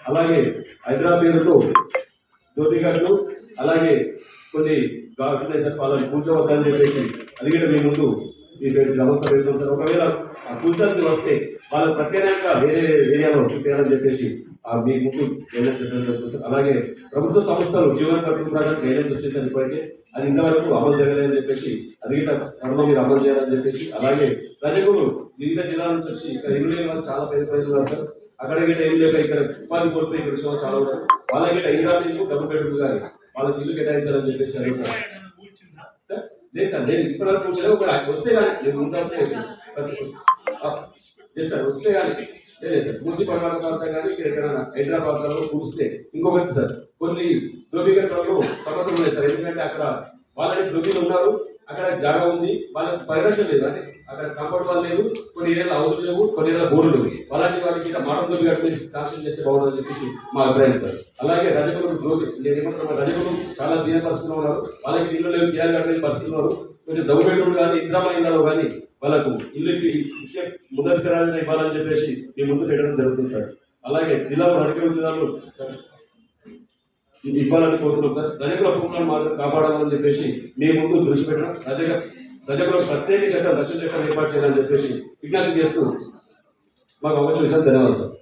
అలాగే హైదరాబాద్ పేరుతో జ్యోతిగడ్లు అలాగే కొన్ని గార్డున్నాయి సార్, వాళ్ళని కూర్చోవద్దని చెప్పేసి అది కూడా మీ ముందు ఈ వ్యవస్థ పెడుతుంది సార్. ఒకవేళ కూర్చోాల్సి వస్తే వాళ్ళు ప్రత్యేకంగా వేరే ఏరియాలో చూపించాలని చెప్పేసి మీ ముందు గైడెన్స్ పెట్టడం జరుగుతుంది సార్. అలాగే ప్రభుత్వ సంస్థలు జీవన కట్టు ప్రకారం గైడెన్స్ వచ్చేసరికి ఇప్పటికే అది ఇంతవరకు అమలు జరగలేదని చెప్పేసి అది కూడా త్వరలో మీరు అమలు చేయాలని చెప్పేసి, అలాగే ప్రజలు వివిధ జిల్లాల నుంచి వచ్చి ఇక్కడ ఇల్లు లేని వాళ్ళు చాలా పేద ప్రజలు ఉన్నారు సార్. అక్కడ గిట్ట ఏం లేక ఇక్కడ ఉపాధి కోసం ఇక్కడ విషయంలో చాలా ఉన్నారు. వాళ్ళ గిట్ట ఇంద్రాలు డబ్బు పెట్టుకు కానీ వాళ్ళకి ఇల్లు కేటాయించాలని చెప్పేసి అడుగుతారు సార్. లేదు సార్, నేను ఇప్పటివరకు కూర్చొని ఒక వస్తే కానీ నేను ముందస్తే సార్ వస్తే కానీ లేదు సార్. మున్సిపల్ ప్రాంతం కానీ ఇక్కడ ఎక్కడైనా హైదరాబాద్లో కూర్స్తే ఇంకొకటి సార్, కొన్ని దోపిగట్టలో సమస్యలు ఉన్నాయి సార్. ఎందుకంటే అక్కడ వాళ్ళని దోపిలు ఉన్నారు, అక్కడ జాగా ఉంది, వాళ్ళకి పరిరక్షణ లేదు. అంటే అక్కడ కంఫర్ట్ వాళ్ళు లేదు, కొన్ని ఏరియాలో హౌసులు లేవు, కొన్ని ఏరియాలో బోర్లు లేవు. అలాంటి వాళ్ళకి మాటం దోపి కట్టుకుని శాంక్షన్ చేస్తే బాగుంటుందని చెప్పేసి మా అభిప్రాయం సార్. అలాగే రజకులు దోపి నేనేమంటున్నా, రజకులు చాలా దీన పరిస్థితుల్లో ఉన్నారు, వాళ్ళకి ఇల్లు లేవు, కియాలు కట్టలేని పరిస్థితులు ఉన్నారు. కొంచెం డబ్బు బెడ్రూమ్ కానీ ఇంద్రామా ఇళ్ళలో కానీ వాళ్ళకు ఇల్లుకి ఇచ్చే మొదటి ప్రయోజనం ఇవ్వాలని చెప్పేసి మీ ముందు పెట్టడం జరుగుతుంది సార్. అలాగే జిల్లాలో అడిగే ఉద్యోగాలు ఇవ్వాలని కోరుతున్నాం సార్. రజకుల హక్కులను మాత్రం కాపాడాలని చెప్పేసి మీ ముందు దృష్టి పెట్టడం, రజకులకు ప్రత్యేక చట్టం రక్షణ చట్టం ఏర్పాటు చేయాలని చెప్పేసి విజ్ఞప్తి చేస్తూ మాకు అవకాశం ఇచ్చారు. ధన్యవాదాలు సార్.